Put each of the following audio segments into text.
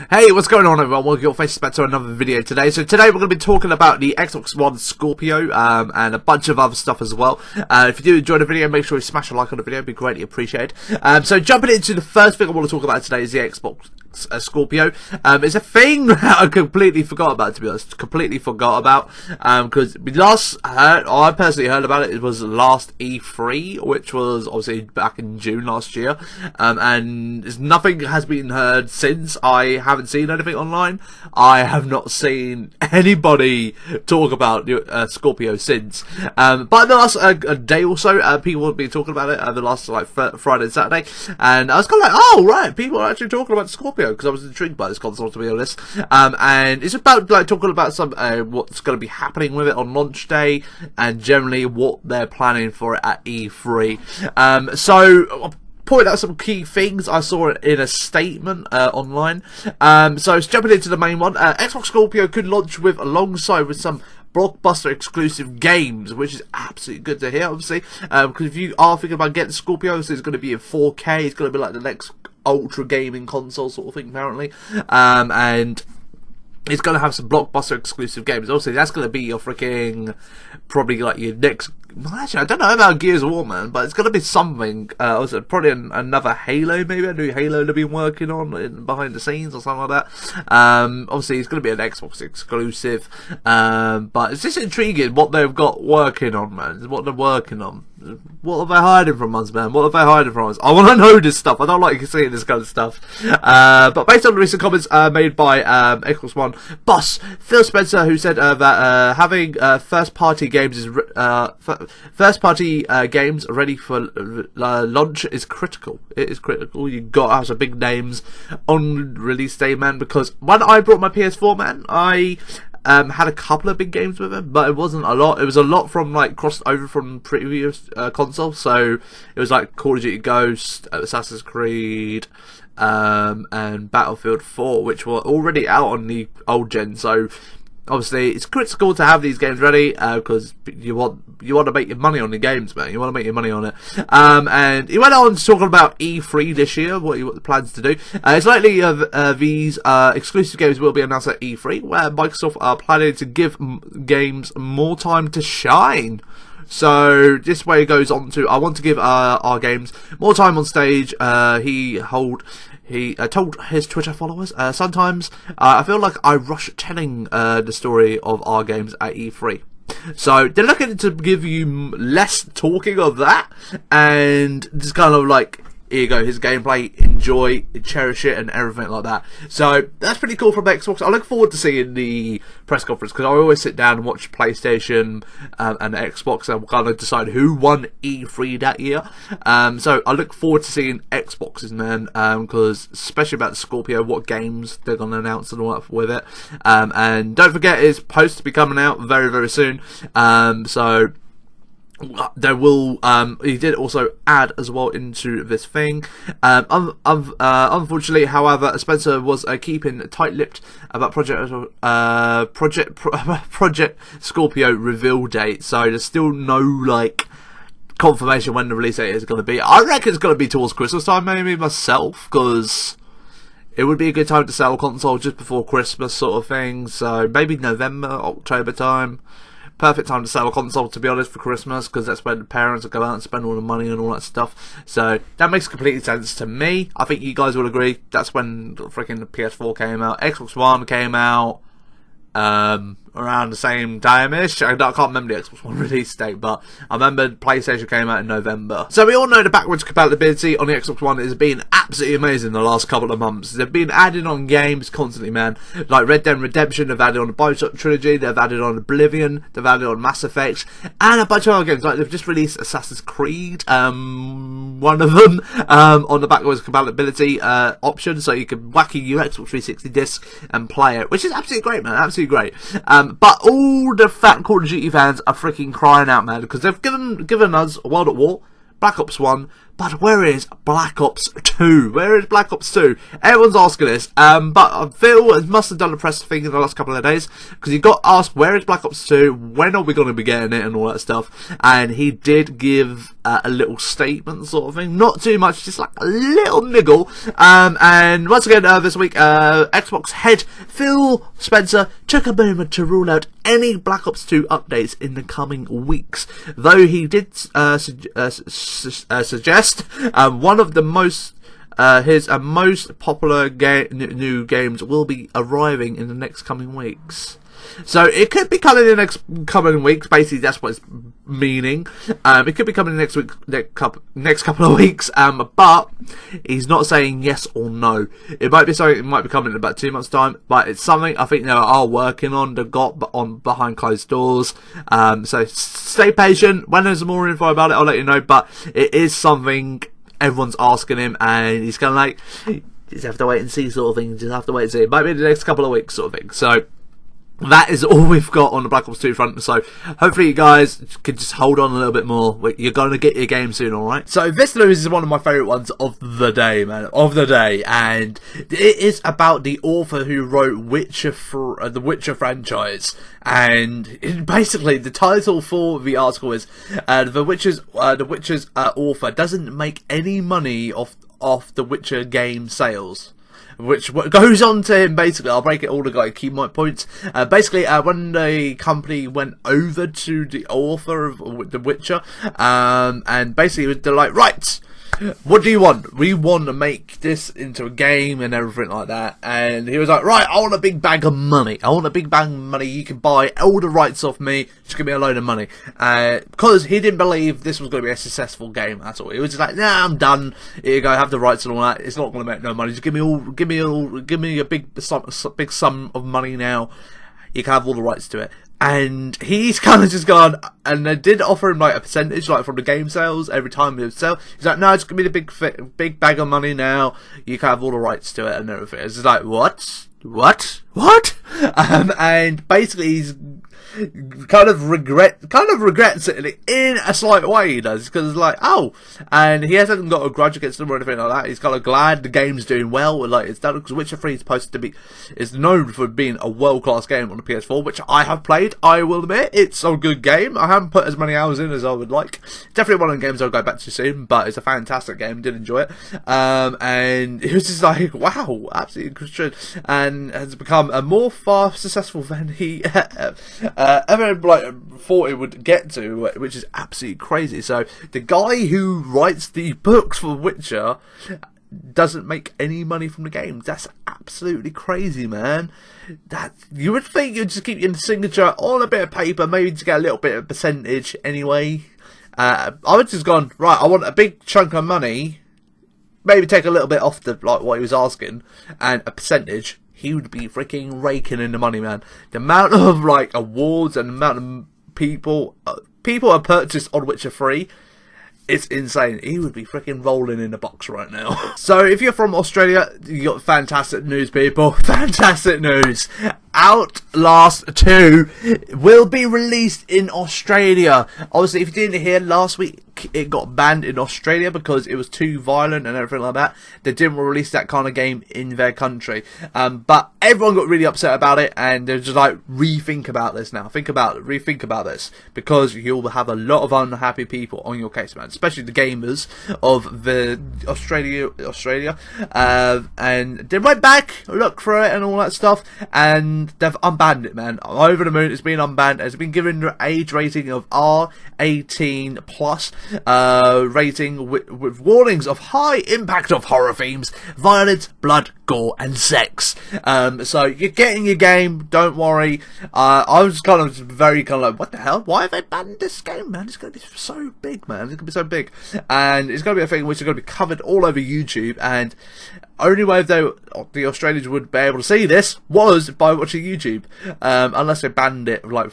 Hey, what's going on everyone? Welcome your faces back to another video today. So today we're going to be talking about the Xbox One Scorpio and a bunch of other stuff as well. If you do enjoy the video, make sure you smash a like on the video, it'd be greatly appreciated. So jumping into the first thing I want to talk about today is the Xbox Scorpio. It's a thing that I completely forgot about, to be honest. Completely forgot about, because I personally heard about it was last E3, which was obviously back in June last year, and nothing has been heard since. I haven't seen anything online. I have not seen anybody talk about Scorpio since. But the last a day or so, people have been talking about it. The last Friday and Saturday, and I was kind of like, oh right, people are actually talking about Scorpio, because I was intrigued by this console, to be honest. And it's about talking about some what's going to be happening with it on launch day, and generally what they're planning for it at E3. So point out some key things I saw in a statement online. So jumping into the main one, Xbox Scorpio could launch alongside with some blockbuster exclusive games, which is absolutely good to hear, obviously, because if you are thinking about getting Scorpio, so it's going to be in 4K, it's going to be like the next ultra gaming console sort of thing, apparently, and it's going to have some blockbuster exclusive games. Obviously, that's going to be your freaking, probably like your next, actually, I don't know about Gears of War, man, but it's going to be something, also probably another Halo, maybe a new Halo they've been working on behind the scenes or something like that. Obviously, it's going to be an Xbox exclusive, but it's just intriguing what they've got working on, man, what they're working on. What are they hiding from us, man? What are they hiding from us? I want to know this stuff. I don't like seeing this kind of stuff. But based on the recent comments made by Xbox One boss Phil Spencer, who said that having first-party games ready for launch is critical. It is critical. You got to have some big names on release day, man. Because when I brought my PS4, man, I had a couple of big games with it, but it wasn't a lot. It was a lot from crossed over from previous consoles. So it was like Call of Duty Ghost, Assassin's Creed, and Battlefield 4, which were already out on the old gen. So obviously it's critical to have these games ready, because you want to make your money on the games, man. You want to make your money on it. And he went on to talk about E3 this year, what the plans to do. It's likely these exclusive games will be announced at E3, where Microsoft are planning to give games more time to shine. So this way it goes on to, I want to give our games more time on stage. He told his Twitter followers, sometimes I feel like I rush telling the story of our games at E3. So they're looking to give you less talking of that, and just kind of like, here you go, his gameplay, enjoy, cherish it, and everything like that. So that's pretty cool from Xbox. I look forward to seeing the press conference, because I always sit down and watch PlayStation and Xbox, and kind of decide who won E3 that year. So I look forward to seeing Xboxes, man, because especially about the Scorpio, what games they're going to announce and all that with it. And don't forget, it's supposed to be coming out very, very soon. So there will, he did also add as well into this thing. Unfortunately, however, Spencer was keeping tight-lipped about Project Scorpio reveal date, so there's still no confirmation when the release date is going to be. I reckon it's going to be towards Christmas time, maybe, myself, because it would be a good time to sell a console just before Christmas sort of thing. So maybe November, October time. Perfect time to sell a console, to be honest, for Christmas, because that's when the parents will go out and spend all the money and all that stuff. So that makes complete sense to me. I think you guys will agree. That's when freaking the PS4 came out. Xbox One came out around the same time-ish. I can't remember the Xbox One release date, but I remember PlayStation came out in November. So we all know the backwards compatibility on the Xbox One has been absolutely amazing the last couple of months. They've been adding on games constantly, man. Like Red Dead Redemption, they've added on the BioShock trilogy, they've added on Oblivion, they've added on Mass Effect, and a bunch of other games. Like they've just released Assassin's Creed, one of them, on the backwards compatibility option, so you can whack in your Xbox 360 disc and play it, which is absolutely great, man. Absolutely great. But all the fat Call of Duty fans are freaking crying out, man, because they've given us World at War, Black Ops 1, but where is Black Ops 2? Where is Black Ops 2? Everyone's asking this, but Phil must have done a press thing in the last couple of days, because he got asked, where is Black Ops 2? When are we going to be getting it and all that stuff? And he did give a little statement sort of thing. Not too much, just like a little niggle. And once again, this week, Xbox head Phil Spencer took a moment to rule out any Black Ops 2 updates in the coming weeks, though he did suggest one of the his most popular new games will be arriving in the next coming weeks. So it could be coming in the next coming weeks. Basically, that's what it's meaning. It could be coming next week, next couple of weeks. But he's not saying yes or no. It might be something. It might be coming in about 2 months' time. But it's something I think they are working on. They've got on behind closed doors. So stay patient. When there's more info about it, I'll let you know. But it is something everyone's asking him, and he's kind of like, just have to wait and see sort of thing. Just have to wait and see. It might be the next couple of weeks sort of thing. So that is all we've got on the Black Ops 2 front, so hopefully you guys can just hold on a little bit more. You're going to get your game soon, alright? So this news is one of my favourite ones of the day, man. Of the day. And it is about the author who wrote the Witcher franchise. And basically, the title for the article is, the Witcher's author doesn't make any money off the Witcher game sales. Which goes on to him, basically, I'll break it all to key my points. Basically, when the company went over to the author of The Witcher, and basically they're like, right, what do you want? We want to make this into a game and everything like that. And he was like, right, I want a big bag of money. I want a big bag of money. You can buy all the rights off me. Just give me a load of money. Because he didn't believe this was going to be a successful game at all. He was just like, nah, I'm done. Here you go, have the rights and all that. It's not going to make no money. Just give me a big sum of money now. You can have all the rights to it. And he's kind of just gone, and they did offer him like a percentage, like from the game sales every time he would sell. He's like, no, it's gonna be the big bag of money now. You can have all the rights to it and everything. It's just like, what? And basically he's kind of regrets it in a slight way, he does, because it's like, oh, and he hasn't got a grudge against them or anything like that. He's kind of glad the game's doing well, like it's done, because Witcher 3 is supposed to be, is known for being a world-class game on the PS4, which I have played, I will admit. It's a good game. I haven't put as many hours in as I would like. Definitely one of the games I'll go back to soon, but it's a fantastic game, did enjoy it. And it was just like, wow, absolutely good, and has become a more far successful than he ever thought it would get to, which is absolutely crazy. So the guy who writes the books for Witcher doesn't make any money from the game. That's absolutely crazy, man. That you would think you'd just keep your signature on a bit of paper, maybe to get a little bit of percentage anyway. I would just gone, right, I want a big chunk of money, maybe take a little bit off the what he was asking, and a percentage. He would be freaking raking in the money, man. The amount of awards and the amount of people are purchased on Witcher 3, it's insane. He would be freaking rolling in the box right now. So if you're from Australia, you got fantastic news, people. Fantastic news. Outlast 2 will be released in Australia. Obviously, if you didn't hear, last week it got banned in Australia because it was too violent and everything like that. They didn't release that kind of game in their country. But everyone got really upset about it, and they're just like, rethink about this now. Rethink about this, because you'll have a lot of unhappy people on your case, man. Especially the gamers of the Australia. And they went back, looked through it and all that stuff, and they've unbanned it, man. Over the moon, it's been unbanned. It's been given an age rating of R18+, rating with warnings of high impact of horror themes, violence, blood, gore, and sex. So you're getting your game, don't worry. I was kind of like, what the hell? Why have they banned this game, man? It's going to be so big, man. It's going to be so big. And it's going to be a thing which is going to be covered all over YouTube, and only way the Australians would be able to see this was by watching YouTube, unless they banned it, like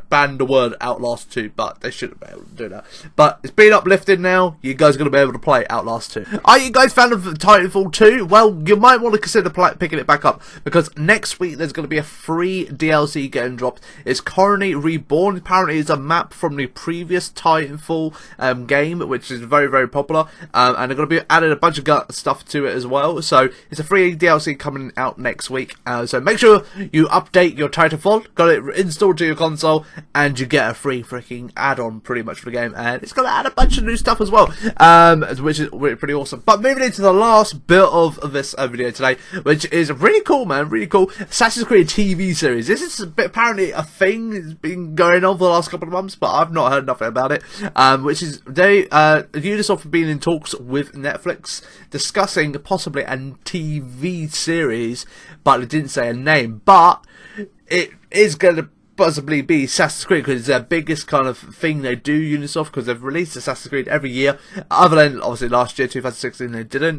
banned the word Outlast 2, but they shouldn't be able to do that. But it's been uplifted now. You guys are going to be able to play Outlast 2. Are you guys fan of Titanfall 2? Well, you might want to consider picking it back up, because next week there's going to be a free DLC getting dropped. It's currently Reborn. Apparently it's a map from the previous Titanfall game, which is very, very popular, and they're going to be adding a bunch of stuff to it as well. So it's a free DLC coming out next week. So make sure you update your Titanfall, got it installed to your console, and you get a free freaking add-on pretty much for the game. And it's going to add a bunch of new stuff as well, which is pretty awesome. But moving into the last bit of this video today, which is really cool, man, really cool. Assassin's Creed TV series. This is apparently a thing that's been going on for the last couple of months, but I've not heard nothing about it. Which is Ubisoft have been in talks with Netflix discussing possibly a TV series, but it didn't say a name. But it is going to possibly be Assassin's Creed, because it's their biggest kind of thing they do, Ubisoft, because they've released Assassin's Creed every year, other than obviously last year, 2016, they didn't,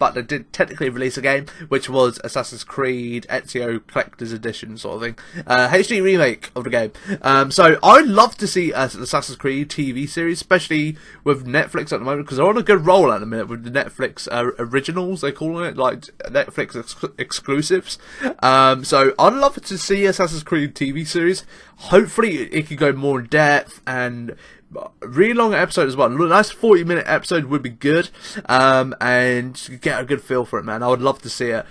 but they did technically release a game, which was Assassin's Creed Ezio Collector's Edition sort of thing, HD remake of the game. So I'd love to see an Assassin's Creed TV series, especially with Netflix at the moment, because they're on a good roll at the minute with the Netflix originals, they're calling it, like Netflix exclusives. So I'd love to see Assassin's Creed TV series. Hopefully it could go more in depth and really long episode as well. A nice 40-minute episode would be good, and you get a good feel for it, man. I would love to see it,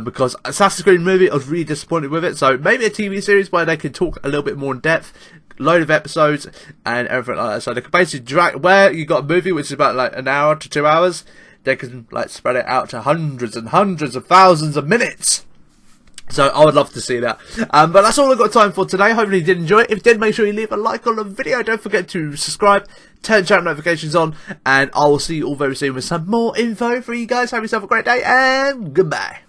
because Assassin's Creed movie, I was really disappointed with it. So maybe a TV series where they could talk a little bit more in depth, load of episodes and everything like that. So they could basically drag, where you got a movie which is about like an hour to 2 hours, they can like spread it out to hundreds and hundreds of thousands of minutes. So I would love to see that. But that's all I've got time for today. Hopefully you did enjoy it. If you did, make sure you leave a like on the video. Don't forget to subscribe, turn channel notifications on, and I will see you all very soon with some more info for you guys. Have yourself a great day, and goodbye.